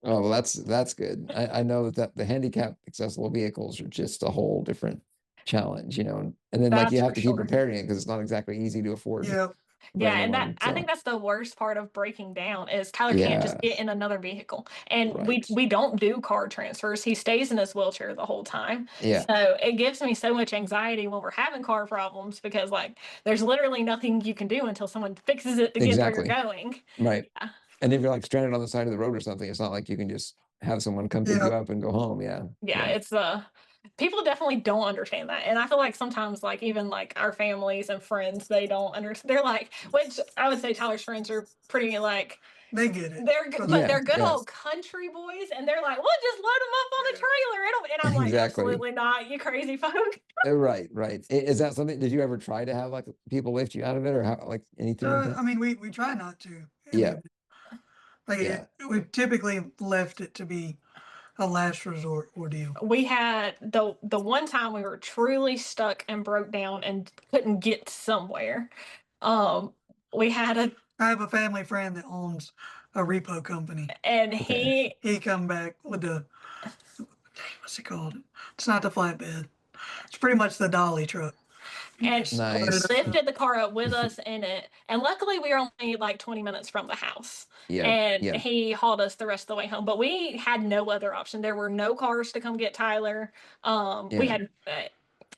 Oh, well, that's good. I know that the handicap accessible vehicles are just a whole different challenge, and then like That's you have for to keep sure. repairing it because it's not exactly easy to afford. Yeah, Yeah, brand and new that one. I think So that's the worst part of breaking down is Tyler can't just yeah, get in another vehicle. And right. we don't do car transfers. He stays in his wheelchair the whole time. Yeah, So it gives me so much anxiety when we're having car problems because like there's literally nothing you can do until someone fixes it to get where you're exactly. going. Right. Yeah. And if you're like stranded on the side of the road or something, it's not like you can just have someone come pick yeah, you up and go home. Yeah. Yeah, Yeah. it's people definitely don't understand that. And I feel like sometimes like even like our families and friends, they don't understand. They're like, which I would say Tyler's friends are pretty like they get it. they're good, For but the- Yeah. they're good Yeah. old country boys, and they're like, "We'll just load them up on the trailer." And I'm like, Exactly. "Absolutely not, you crazy folk." Right. Right. Is that something? Did you ever try to have like people lift you out of it or how like anything like that? I mean, we try not to. Yeah. Like Yeah. we've typically left it to be a last resort ordeal. We had the one time we were truly stuck and broke down and couldn't get somewhere. Um, we had I have a family friend that owns a repo company. and Okay. He come back with the what's it called? It's not the flatbed. It's pretty much the dolly truck. and Just Nice. loaded up. lifted the car up with us in it. And luckily, we were only like 20 minutes from the house. Yeah. And Yeah. he hauled us the rest of the way home. But we had no other option. There were no cars to come get Tyler. We Yeah. had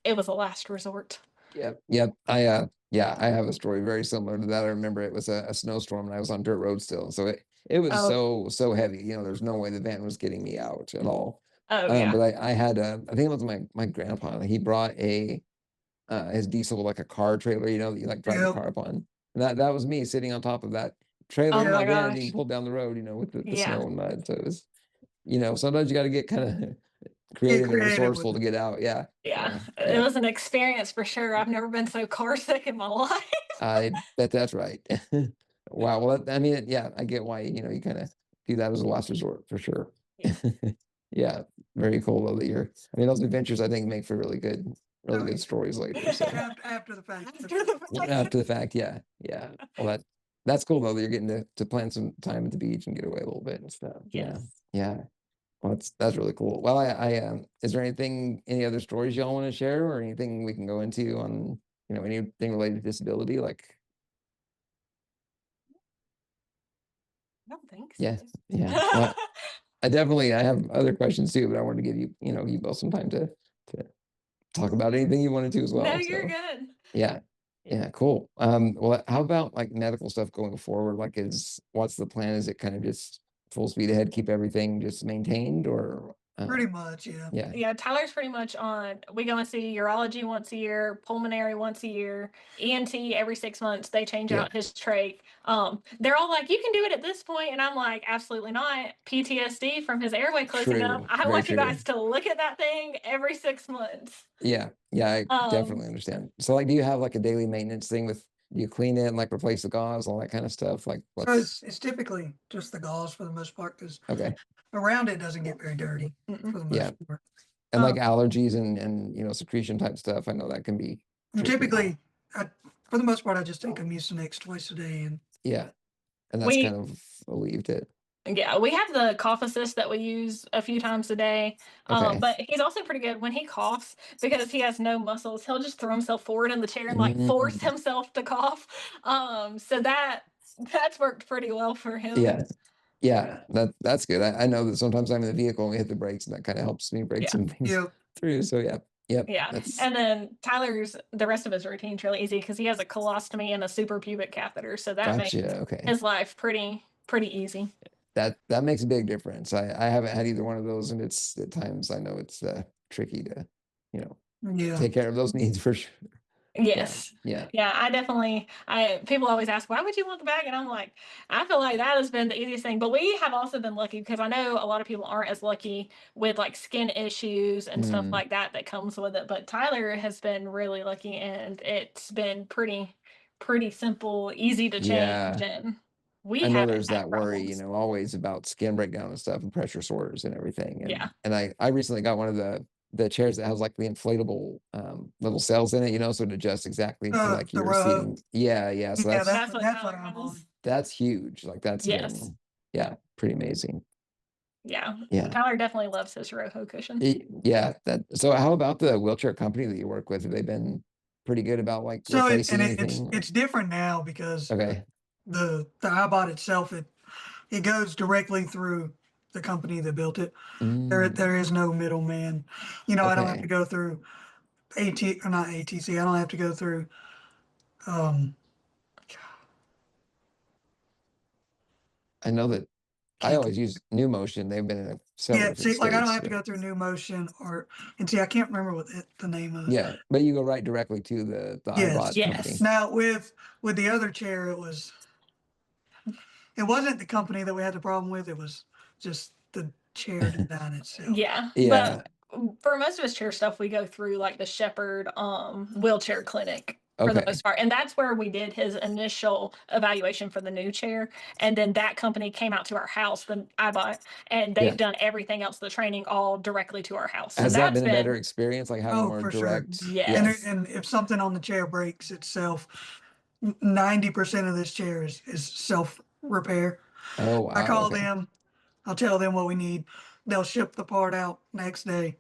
it was a last resort. Yep. Yep. I have a story very similar to that. I remember it was a snowstorm and I was on dirt road still. So it was Oh, so heavy. There's no way the van was getting me out at all. oh yeah. But I had I think it was my grandpa. He brought his diesel like a car trailer, that you like drive the Yep. car up on. And that was me sitting on top of that trailer Oh in my that van being gosh. pulled down the road, with the Yeah. snow and mud. So it was, sometimes you got to get kind of Get creative and creative resourceful with to get out. Yeah. Yeah. Yeah. It was an experience for sure. I've never been so car sick in my life. I bet that's right. Wow. Well, I mean, yeah, I get why, you kind of do that as a last resort for sure. Yeah. Yeah. Very cool though that those adventures I think make for really good Oh, yeah. stories later. So After the fact. After the fact. after the fact, yeah. Yeah. Well, that's cool though that you're getting to plan some time at the beach and get away a little bit and stuff. Yeah. Yes. Yeah. Well, that's really cool. Well, is there any other stories y'all want to share or anything we can go into on, anything related to disability? Like, I don't think so. yeah, yeah. Well, I have other questions too, but I wanted to give you both some time to talk about anything you wanted to as well. No, you're So, good. yeah. Yeah, cool. Well, how about like medical stuff going forward? Like, what's the plan? Is it kind of just full speed ahead, keep everything just maintained, or Pretty much, yeah. yeah, Yeah, Tyler's pretty much on. We go and see urology once a year, pulmonary once a year, ENT every 6 months. They change Yeah. out his trach. They're all like, "You can do it at this point," and I'm like, "Absolutely not." PTSD from his airway closing up. True, I very want you true. guys to look at that thing every 6 months. Yeah, I definitely understand. So, like, do you have like a daily maintenance thing do you clean it and like replace the gauze, all that kind of stuff? Like, So what's it's typically just the gauze for the most part because okay? around it doesn't get very dirty Mm-mm. for the most Yeah. part. And like allergies and secretion type stuff. I know that can be And tricky. typically, for the most part, I just take a Mucinex twice a day, and Yeah, and that's We kind of relieved it. Yeah, we have the cough assist that we use a few times a day. Okay. But he's also pretty good when he coughs because he has no muscles. He'll just throw himself forward in the chair and like force Mm. himself to cough. So that's worked pretty well for him. Yeah. Yeah, that's good. I know that sometimes I'm in the vehicle and we hit the brakes, and that kind of helps me break Yeah. some things Yep. through. So yep. Yeah. That's And then the rest of his routine's really easy because he has a colostomy and a suprapubic catheter. So that makes gotcha. Okay. his life pretty easy. That makes a big difference. I haven't had either one of those, and it's at times I know it's tricky to, Yeah. take care of those needs for sure. Yes. Yeah. People always ask, why would you want the bag? And I'm like, I feel like that has been the easiest thing. But we have also been lucky because I know a lot of people aren't as lucky with like skin issues and stuff like that comes with it. But Tyler has been really lucky, and it's been pretty simple, easy to change. Yeah. And we I know haven't there's had that worry, problems. always about skin breakdown and stuff and pressure sores and everything. Yeah. And I recently got one of the chairs that has like the inflatable little cells in it, so it adjusts exactly to like The your row. seating. Yeah. So Yeah, that's what that's what Tyler I'm has. on. that's huge. Like that's Yes. been, pretty amazing. Yeah. Yeah. Tyler definitely loves his Roho cushion. Yeah. So how about the wheelchair company that you work with? Have they been pretty good about like So replacing anything? it's different now because Okay. the iBot itself, it goes directly through the company that built it. There is no middleman. I don't have Okay. to go through or not ATC. I don't have to go through I know that I can't always use New Motion. They've been in several yeah, different see, like I don't states. have to go through New Motion and see, I can't remember what the name of it. Yeah, but you go right directly to the Yes. iBot company. Yes. Now with the other chair, it wasn't the company that we had the problem with. It was just the chair design itself. Yeah. Yeah. But for most of his chair stuff, we go through like the Shepherd wheelchair clinic for the Okay. most part. And that's where we did his initial evaluation for the new chair. And then that company came out to our house, the iBot, and they've Yeah. done everything else, the training all directly to our house. So Has that that's been a better experience, like having Oh, more for sure. direct? Yes. And if something on the chair breaks itself, 90% of this chair is self repair. Oh wow. I call Okay. them, I'll tell them what we need. They'll ship the part out next day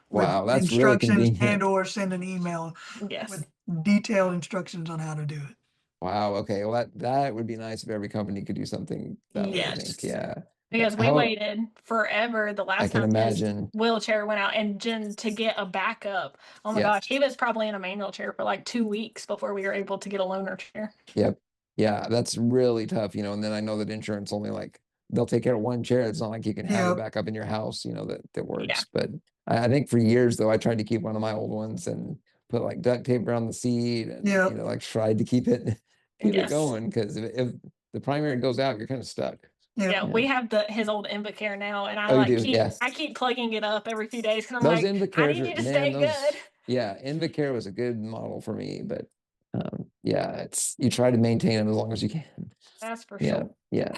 with Wow, that's really instructions convenient. or send an email Yes. with detailed instructions on how to do it. Wow. Okay. Well, that would be nice if every company could do something that way. I think. Yes. Yeah. Because we How- waited forever the I last can time his imagine. wheelchair went out, and Jen to get a backup. Oh my Yeah. gosh, he was probably in a manual chair for like 2 weeks before we were able to get a loaner chair. Yep. Yeah, that's really tough, and then I know that insurance only they'll take care of one chair. It's not like you can have Yep. it back up in your house, that works. Yeah. But I think for years though, I tried to keep one of my old ones and put like duct tape around the seat and Yep. like tried to keep it Yes. going because if the primary goes out, you're kind of stuck. Yep. Yeah, we have his old Invacare now, and Oh, you do? Yeah. I keep plugging it up every few days because I'm Those like, I Invacares need you to man, stay those good. yeah, Invacare was a good model for me, but yeah, you try to maintain them as long as you can. That's for Yeah, sure. yeah.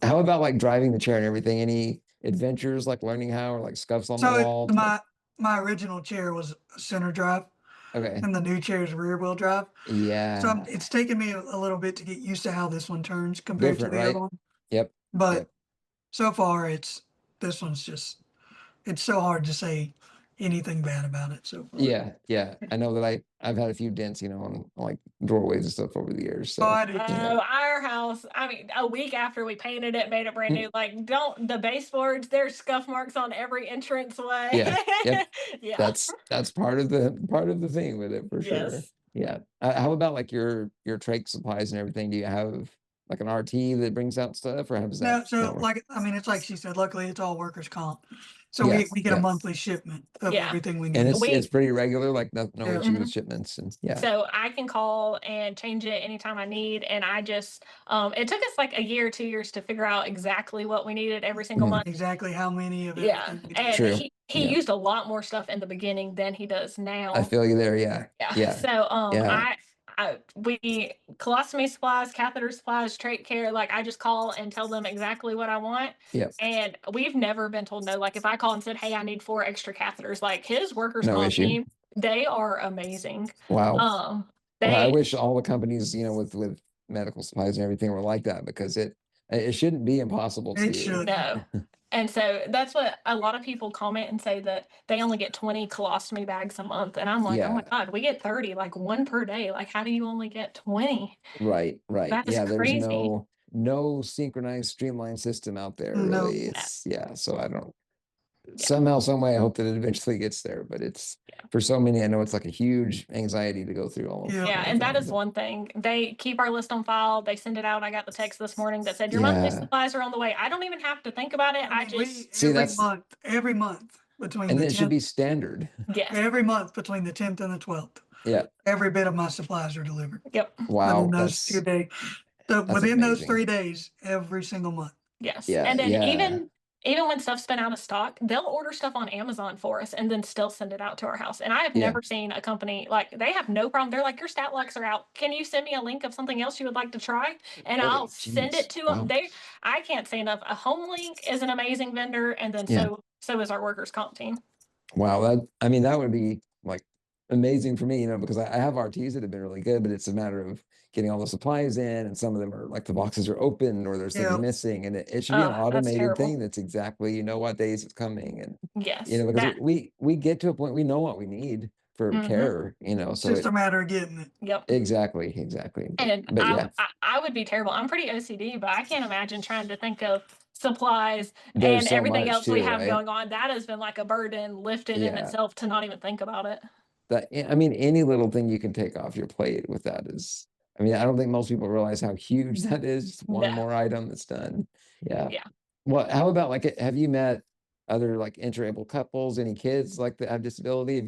How about like driving the chair and everything? Any adventures like learning how or like scuffs on the So wall? my original chair was a center drive, Okay. and the new chair is rear wheel drive. So Yeah. it's taken me a little bit to get used to how this one turns compared Different, to the right? other one. Yep. But Yep. so far, this one's it's so hard to say anything bad about it. So far. Yeah. I know that I've had a few dents, on like doorways and stuff over the years. So I do too. Our house, I mean, a week after we painted it, made it brand new, like the baseboards, there's scuff marks on every entrance way. Yeah, yep. Yeah. That's part of the thing with it for sure. Yes. Yeah. How about like your trach supplies and everything? Do you have like an RT that brings out stuff, or how does No, that? so work? like I mean, it's like she said. Luckily, it's all workers' comp, so Yeah, we get a yeah. monthly shipment of Yeah. everything we And need. it's pretty regular, like no Yeah. issue with shipments and yeah. So I can call and change it anytime I need. And I just, it took us like a year or 2 years to figure out exactly what we needed every single month. Exactly how many of Yeah. everything we do. And True. he Yeah. used a lot more stuff in the beginning than he does now. I feel you there. Yeah. Yeah. So Yeah. we colostomy supplies, catheter supplies, trach care, like I just call and tell them exactly what I want. Yep. And we've never been told no. Like if I call and said, hey, I need 4 extra catheters, like his workers No comp issue. team, they are amazing. Wow. Well, I They wish all the companies, with medical supplies and everything were like that because it shouldn't be impossible to It do. should. no. And so that's what a lot of people comment and say that they only get 20 colostomy bags a month. And I'm like, oh my Yeah. God, we get 30, like 1 per day. Like, how do you only get 20? Right. That is Yeah, there's crazy. no synchronized streamlined system out there No. really. It's so I don't Yeah. somehow, some way I hope that it eventually gets there, but it's for so many, I know it's like a huge anxiety to go through all of Yeah. Yeah, all and of that them, is but- one thing. They keep our list on file. They send it out. I got the text this morning that said your monthly Yeah. supplies are on the way. I don't even have to think about it. I I mean, we just See, that's- every month between and the it should 10th, be standard. yes. every month between the 10th and the 12th, Yeah. every bit of my supplies are delivered. Yep. Wow. Within those 2 days, within those amazing. 3 days, every single month. Yes. Yeah, And then yeah. even when stuff's been out of stock, they'll order stuff on Amazon for us and then still send it out to our house. And I have Yeah. never seen a company like they have no problem. They're like, your stat locks are out. Can you send me a link of something else you would like to try? And Holy I'll send jeez. it to them. Wow. I can't say enough. A home link is an amazing vendor, and then Yeah. so is our workers' comp team. Wow, that would be like amazing for me, because I have RTs that have been really good, but it's a matter of getting all the supplies in, and some of them are like the boxes are open or there's things Yeah. missing, and it should be an That's automated terrible. thing that's exactly what days it's coming, and Yes. because that- we get to a point we know what we need for Mhm. care, It's so just a matter of getting it. Yep. exactly. And But yeah, I would be terrible. I'm pretty OCD, but I can't imagine trying to think of supplies there's and so everything much else we too, have right? going on. That has been like a burden lifted in Yeah. itself to not even think about it. I mean, any little thing you can take off your plate with that is, I mean, I don't think most people realize how huge that is. Just one No. more item that's done. Yeah. Yeah. Well, how about like, have you met other like interabled couples, any kids like that have disability?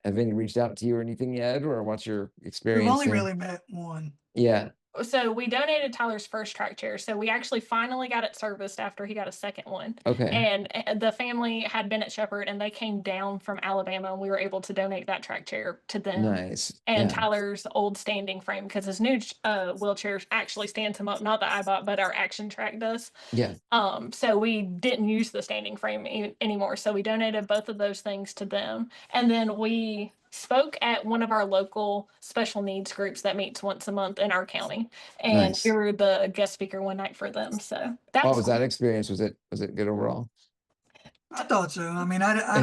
Have any reached out to you or anything yet? Or what's your experience? We've only there? really met one. Yeah. So we donated Tyler's first track chair. So we actually finally got it serviced after he got a second one. Okay. And the family had been at Shepherd and they came down from Alabama and we were able to donate that track chair to them. Nice. And Yeah. Tyler's old standing frame, because his new wheelchair actually stands him up, not that I bought, but our Action Track does. Yeah. So we didn't use the standing frame anymore. So we donated both of those things to them. And then we spoke at one of our local special needs groups that meets once a month in our county. And Nice. we were the guest speaker one night for them. So that What was cool. that experience? Was it good overall? I thought so. I mean, I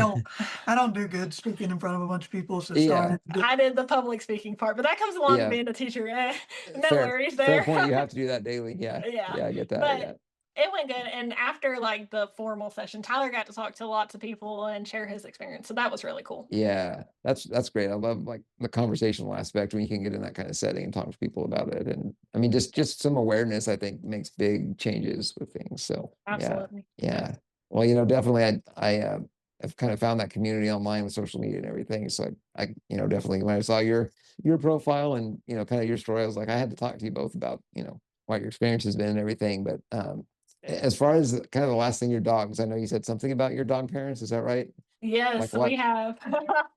don't do good speaking in front of a bunch of people. So Yeah. sorry. I did the public speaking part, but that comes along Yeah. with being a teacher. No Fair- worries Fair there. point. You have to do that daily. Yeah. Yeah. Yeah, I get that. But Yeah. it went good. And after like the formal session, Tyler got to talk to lots of people and share his experience. So that was really cool. Yeah, that's great. I love like the conversational aspect when you can get in that kind of setting and talk to people about it. And I mean, just some awareness, I think, makes big changes with things. So Absolutely. yeah. Well, definitely, I have kind of found that community online with social media and everything. So I definitely when I saw your profile and kind of your story, I was like, I had to talk to you both about what your experience has been and everything. But as far as kind of the last thing, your dogs, I know you said something about your dog parents. Is that right? Yes, Like what? we have.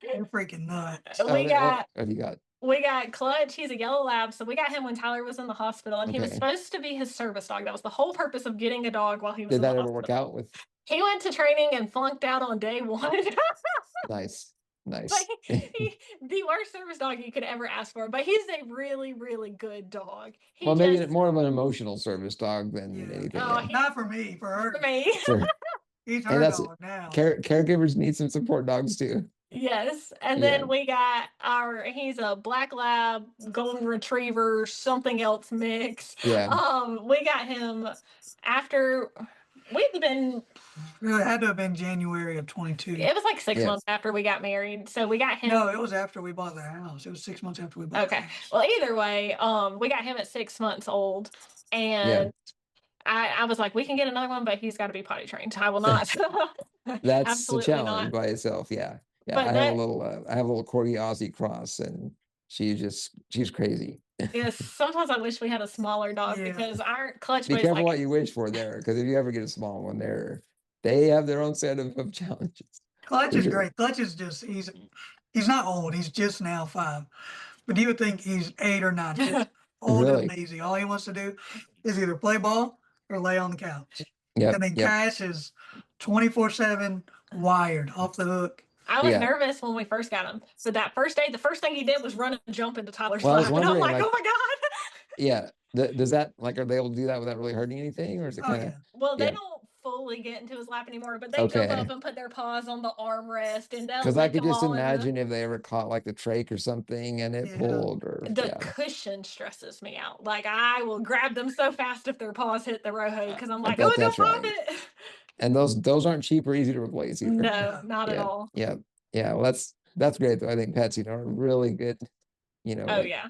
You're freaking nuts. Oh, we what got have you got? we got Clutch. He's a yellow lab, so we got him when Tyler was in the hospital, and he was Okay. supposed to be his service dog. That was the whole purpose of getting a dog while he was Did in the that ever hospital. work out with? He went to training and flunked out on day one. Nice. Like the worst service dog you could ever ask for, but he's a really, really good dog. He Well, maybe just, more of an emotional service dog than Yeah. anything. Oh, Yeah. Not for me, for her. for me. Sure. He's And her that's- dog now. Caregivers need some support dogs too. Yes. And Yeah. then we got he's a black lab, golden retriever, something else mix. Yeah. We got him after we'd been It had to have been January of 22. it was like 6 Yeah. months after we got married. So we got him. No, it was after we bought the house. It was 6 months after we bought the Okay. house. Well, either way, we got him at 6 months old, and I was like, we can get another one, but he's got to be potty trained. I will not. That's Absolutely a challenge not. by itself. Yeah. Yeah. But I have that- a little Corgi Aussie cross, and she's crazy. Yes, sometimes I wish we had a smaller dog Yeah. because our Clutch Be weighs careful like what you wish for there, because if you ever get a small one, they have their own set of challenges. Clutch For is sure. great. Clutch is just, he's not old. He's just now 5. But you would think he's 8 or 9. He's old Really? and lazy. All he wants to do is either play ball or lay on the couch. Yep. And then Yep. Cash is 24/7 wired off the hook. I was Yeah. nervous when we first got him. But that first day, the first thing he did was run and jump into Tyler's Well, I was lap. And I'm wondering, like, like- oh my God. Yeah. Does that, like, are they able to do that without really hurting anything, or is it Oh, kind of? yeah. Well, they Yeah. don't fully get into his lap anymore, but they jump Okay. up and put their paws on the armrest and they'll Because I lick could them just all in the- imagine if they ever caught like the trach or something and it Yeah. pulled or The yeah. cushion stresses me out. Like I will grab them so fast if their paws hit the row hose because I'm I like, bet oh, don't that's pop right. it. And those aren't cheap or easy to replace either. No, not at Yeah. all. Yeah. Yeah. Well, that's great though. I think pets, are really good, Oh like, yeah.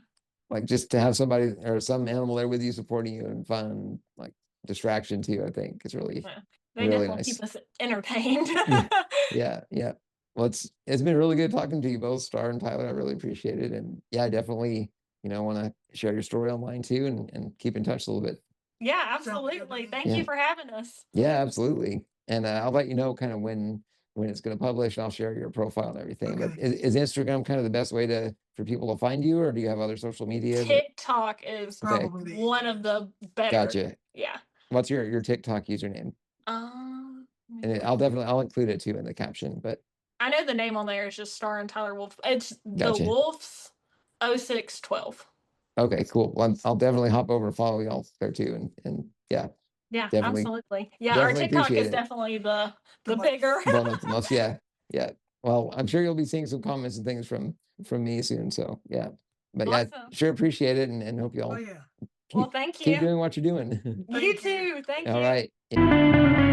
like just to have somebody or some animal there with you supporting you and fun, like distraction too, I think is really, Yeah. They really definitely nice. keep us entertained. Yeah. Yeah. Well, it's been really good talking to you both, Star and Tyler. I really appreciate it. And yeah, I definitely, want to share your story online too and keep in touch a little bit. Yeah, absolutely. Thank Yeah. you for having us. Yeah, absolutely. And I'll let you know kind of when it's going to publish. I'll share your profile and everything. But Okay. is Instagram kind of the best way for people to find you, or do you have other social media? TikTok is Okay. Probably the one of the better. Gotcha. Yeah. What's your TikTok username? Let me And look. I'll include it too in the caption. But I know the name on there is just Star and Tyler Wolf. It's the Gotcha. Wolves 0612. okay, cool. Well, I'll definitely hop over and follow y'all there too. And yeah, Yeah, Definitely- absolutely. Yeah, our definitely TikTok appreciate is it. definitely the The bigger. one of the most. Yeah, yeah. Well, I'm sure you'll be seeing some comments and things from me soon. So yeah, but yeah, Awesome. sure appreciate it and hope y'all Oh yeah. Well, keep thank keep you. doing what you're doing. You too. Thank All you. right.